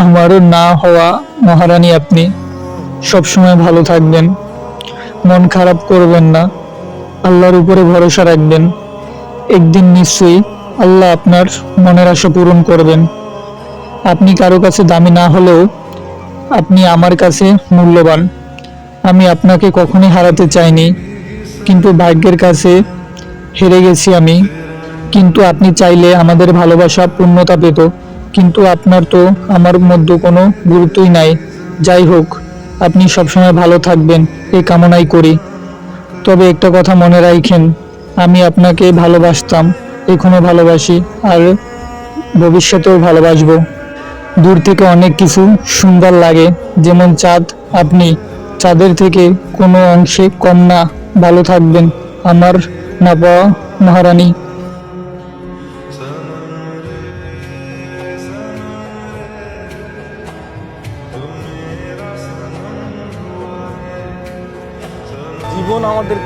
আমার না হওয়া মহারানী আপনি সবসময় ভালো থাকবেন, মন খারাপ করবেন না, আল্লাহর উপরে ভরসা রাখবেন। একদিন নিশ্চয়ই আল্লাহ আপনার মনের আশা পূরণ করবেন। আপনি কারো কাছে দামি না হলেও আপনি আমার কাছে মূল্যবান। আমি আপনাকে কখনোই হারাতে চাইনি, কিন্তু ভাগ্যের কাছে হেরে গেছি আমি। কিন্তু আপনি চাইলে আমাদের ভালোবাসা পূর্ণতা পেত, কিন্তু আপনার তো আমার মধ্যে কোনো গুরুত্বই নাই। যাই হোক, আপনি সবসময় ভালো থাকবেন এই কামনাই করি। তবে একটা কথা মনে রাখেন, আমি আপনাকে ভালোবাসতাম, এখনো ভালোবাসি, আর ভবিষ্যতেও ভালোবাসবো। দূর থেকে অনেক কিছু সুন্দর লাগে, যেমন চাঁদ। আপনি চাঁদের থেকে কোনো অংশে কম না। ভালো থাকবেন আমার না পাওয়া মহারানী। জীবন আমাদের